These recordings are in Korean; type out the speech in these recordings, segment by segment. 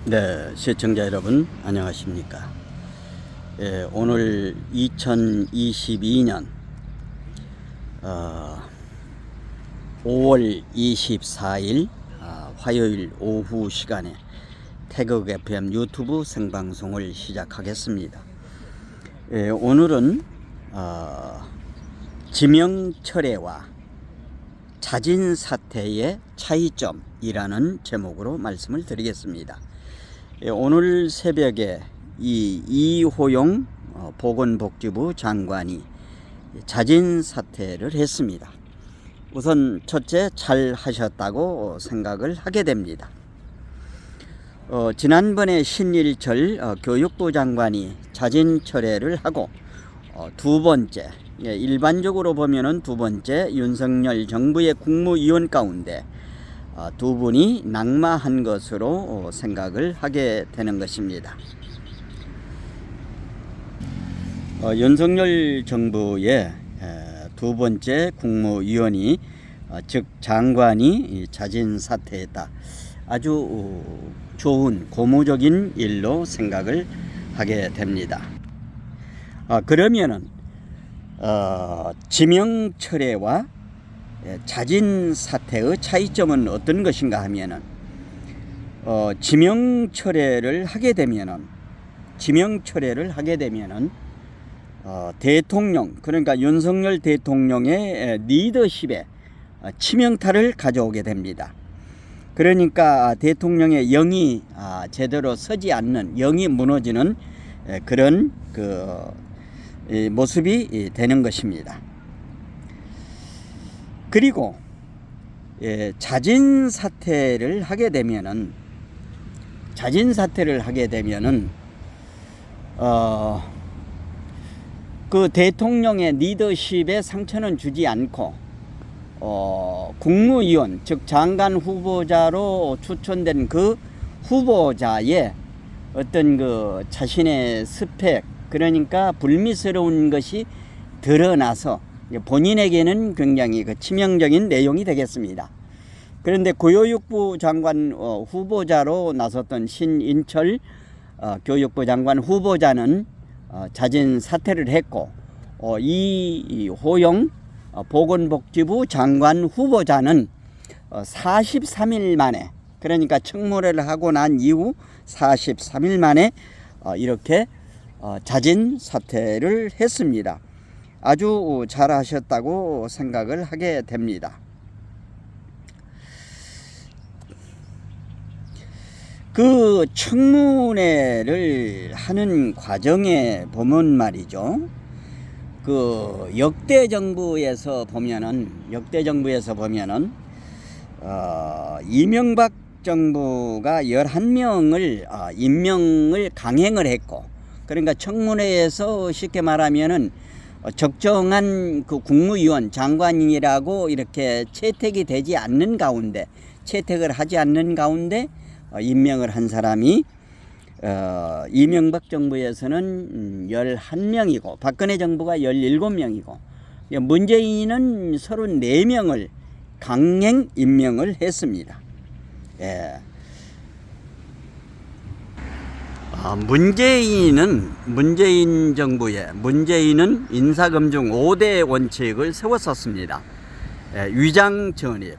네, 시청자 여러분 안녕하십니까. 오늘 2022년 5월 24일 화요일 오후 시간에 태극 FM 유튜브 생방송을 시작하겠습니다. 오늘은 지명철회와 자진사퇴의 차이점이라는 제목으로 말씀을 드리겠습니다. 오늘 새벽에 이호용 보건복지부 장관이 자진사퇴를 했습니다. 우선 첫째, 잘 하셨다고 생각을 하게 됩니다. 지난번에 신일철 교육부 장관이 자진철회를 하고 두 번째, 일반적으로 보면은 두 번째 윤석열 정부의 국무위원 가운데 두 분이 낙마한 것으로 생각을 하게 되는 것입니다. 윤석열 정부의 두 번째 국무위원이 즉 장관이 자진사퇴했다. 아주 좋은 고무적인 일로 생각을 하게 됩니다. 그러면은 지명철회와 자진사퇴의 차이점은 어떤 것인가 하면은 지명철회를 하게 되면은 대통령, 그러니까 윤석열 대통령의 리더십에 치명타를 가져오게 됩니다. 그러니까 대통령의 영이 제대로 서지 않는, 영이 무너지는 그런 모습이 되는 것입니다. 그리고 자진사퇴를 하게 되면은 그 대통령의 리더십에 상처는 주지 않고 국무위원, 즉 장관 후보자로 추천된 그 후보자의 어떤 그 자신의 스펙, 그러니까 불미스러운 것이 드러나서 본인에게는 굉장히 치명적인 내용이 되겠습니다. 그런데 고교육부 장관 후보자로 나섰던 신인철 교육부 장관 후보자는 자진 사퇴를 했고, 이호용 보건복지부 장관 후보자는 43일 만에, 그러니까 청문회를 하고 난 이후 43일 만에 이렇게 자진 사퇴를 했습니다. 아주 잘하셨다고 생각을 하게 됩니다. 그 청문회를 하는 과정에 보면 말이죠, 그 역대 정부에서 보면은 이명박 정부가 11명을 임명을 강행을 했고, 그러니까 청문회에서 쉽게 말하면은 적정한 그 국무위원 장관이라고 이렇게 채택이 되지 않는 가운데, 채택을 하지 않는 가운데 임명을 한 사람이 이명박 정부에서는 11명이고 박근혜 정부가 17명이고 문재인은 34명을 강행 임명을 했습니다. 문재인은 인사검증 5대 원칙을 세웠었습니다. 위장 전입,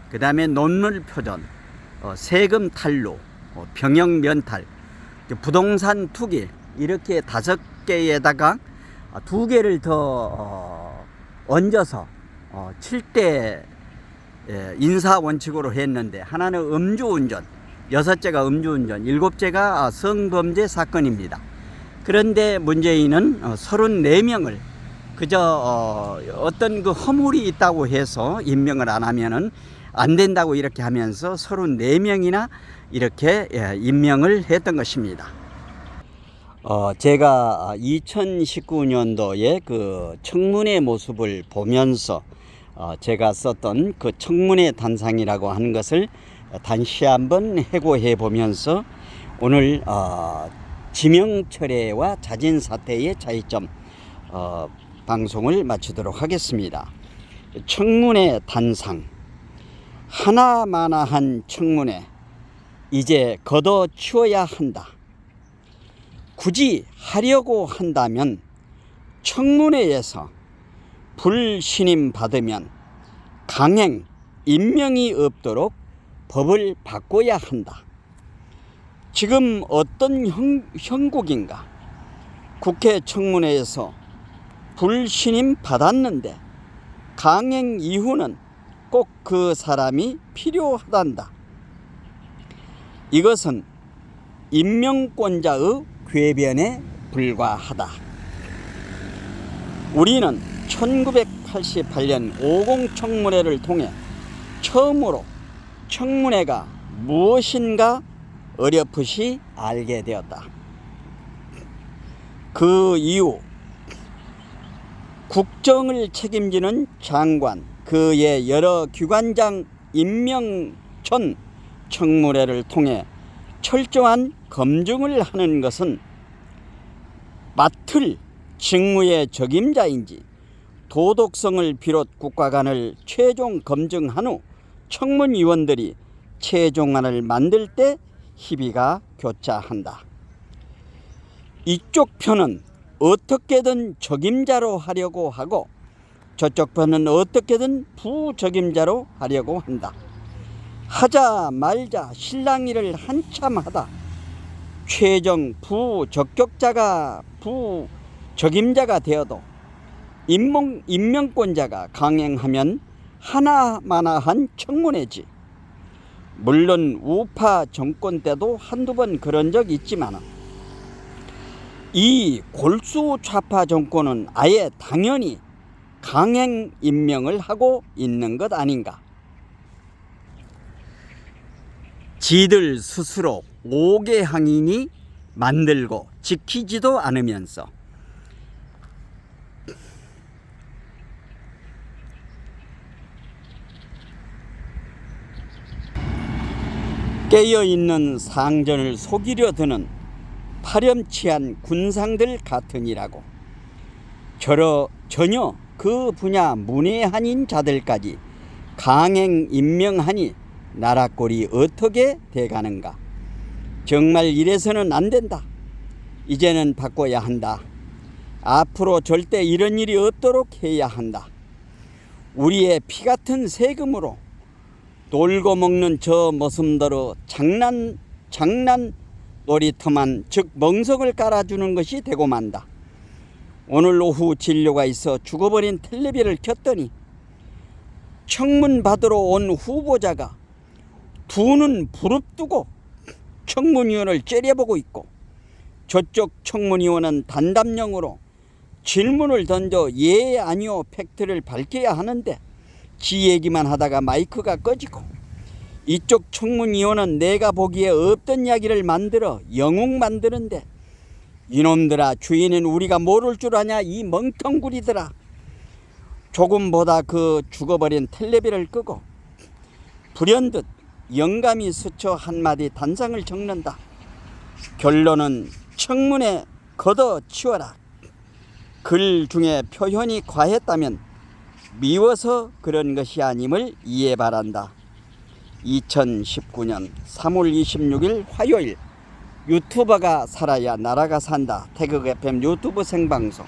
그 다음에 논문 표전, 세금 탈루, 병역 면탈, 부동산 투기, 이렇게 5개에다가 2개를 더 얹어서 7대 인사 원칙으로 했는데, 하나는 음주운전, 6째가 음주운전, 7째가 성범죄 사건입니다. 그런데 문재인은 34명을 그저 어떤 그 허물이 있다고 해서 임명을 안 하면은 안 된다고 이렇게 하면서 34명이나 이렇게 임명을 했던 것입니다. 제가 2019년도에 그 청문회 모습을 보면서 제가 썼던 그 청문회 단상이라고 하는 것을 다시 한번 해고해 보면서 오늘 지명철회와 자진사퇴의 차이점 방송을 마치도록 하겠습니다. 청문회 단상, 하나마나한 청문회, 이제 걷어치워야 한다. 굳이 하려고 한다면 청문회에서 불신임 받으면 강행, 임명이 없도록 법을 바꿔야 한다. 지금 어떤 형국인가? 국회 청문회에서 불신임 받았는데 강행 이후는 꼭 그 사람이 필요하단다. 이것은 임명권자의 궤변에 불과하다. 우리는 1988년 50 청문회를 통해 처음으로 청문회가 무엇인가 어렴풋이 알게 되었다. 그 이후 국정을 책임지는 장관, 그의 여러 기관장 임명 전 청문회를 통해 철저한 검증을 하는 것은 맡을 직무의 적임자인지 도덕성을 비롯 국가관을 최종 검증한 후 청문위원들이 최종안을 만들 때 희비가 교차한다. 이쪽 편은 어떻게든 적임자로 하려고 하고 저쪽 편은 어떻게든 부적임자로 하려고 한다. 하자 말자 실랑이를 한참 하다 최종 부적격자가 부적임자가 되어도 임명권자가 강행하면 하나마나한 청문회지. 물론 우파 정권 때도 한두 번 그런 적 있지만 이 골수좌파 정권은 아예 당연히 강행 임명을 하고 있는 것 아닌가. 지들 스스로 5개 항인이 만들고 지키지도 않으면서 깨어있는 상전을 속이려 드는 파렴치한 군상들 같으니라고. 전혀 그 분야 문외한인 자들까지 강행 임명하니 나라 꼴이 어떻게 돼가는가. 정말 이래서는 안 된다. 이제는 바꿔야 한다. 앞으로 절대 이런 일이 없도록 해야 한다. 우리의 피 같은 세금으로 놀고 먹는 저 모습대로 장난 놀이터만 즉 멍석을 깔아주는 것이 되고 만다. 오늘 오후 진료가 있어 죽어버린 텔레비를 켰더니 청문 받으러 온 후보자가 두 눈 부릅뜨고 청문위원을 째려보고 있고 저쪽 청문위원은 단답형으로 질문을 던져 예 아니요 팩트를 밝혀야 하는데 지 얘기만 하다가 마이크가 꺼지고 이쪽 청문위원은 내가 보기에 없던 이야기를 만들어 영웅 만드는데 이놈들아 주인은 우리가 모를 줄 아냐 이 멍텅구리들아. 조금 보다 그 죽어버린 텔레비를 끄고 불현듯 영감이 스쳐 한마디 단상을 적는다. 결론은 청문회 걷어치워라. 글 중에 표현이 과했다면 미워서 그런 것이 아님을 이해 바란다. 2019년 3월 26일 화요일 유튜버가 살아야 나라가 산다. 태극 FM 유튜브 생방송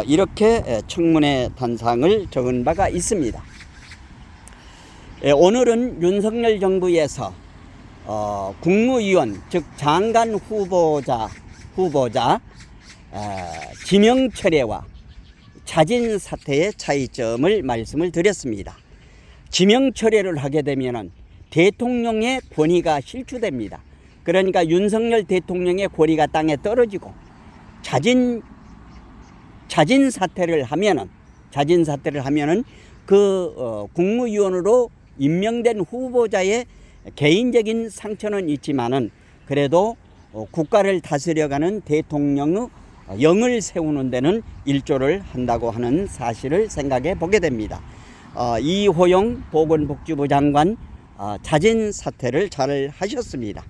이렇게 청문회 단상을 적은 바가 있습니다. 오늘은 윤석열 정부에서 국무위원 즉 장관 후보자 지명 철회와 자진 사퇴의 차이점을 말씀을 드렸습니다. 지명 철회를 하게 되면 대통령의 권위가 실추됩니다. 그러니까 윤석열 대통령의 권위가 땅에 떨어지고 자진 사퇴를 하면은 그 국무위원으로 임명된 후보자의 개인적인 상처는 있지만은 그래도 국가를 다스려가는 대통령의 영을 세우는 데는 일조를 한다고 하는 사실을 생각해 보게 됩니다. 이호영 보건복지부 장관 자진 사퇴를 잘 하셨습니다.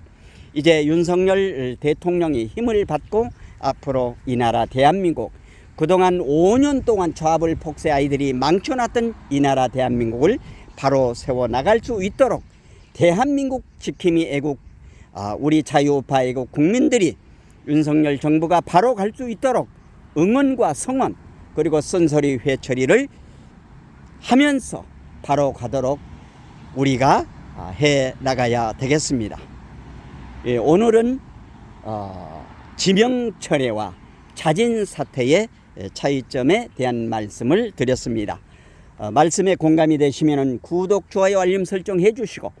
이제 윤석열 대통령이 힘을 받고 앞으로 이 나라 대한민국 그동안 5년 동안 좌불 폭세 아이들이 망쳐놨던 이 나라 대한민국을 바로 세워나갈 수 있도록 대한민국 지킴이 애국 우리 자유파이고 국민들이 윤석열 정부가 바로 갈 수 있도록 응원과 성원 그리고 쓴소리 회처리를 하면서 바로 가도록 우리가 해 나가야 되겠습니다. 예, 오늘은 지명철회와 자진 사퇴의 차이점에 대한 말씀을 드렸습니다. 말씀에 공감이 되시면 구독, 좋아요, 알림 설정해 주시고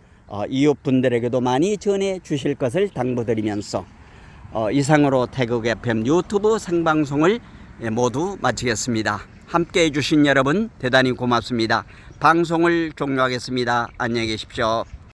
이웃분들에게도 많이 전해 주실 것을 당부드리면서 이상으로 태극 FM 유튜브 생방송을 모두 마치겠습니다. 함께 해주신 여러분 대단히 고맙습니다. 방송을 종료하겠습니다. 안녕히 계십시오.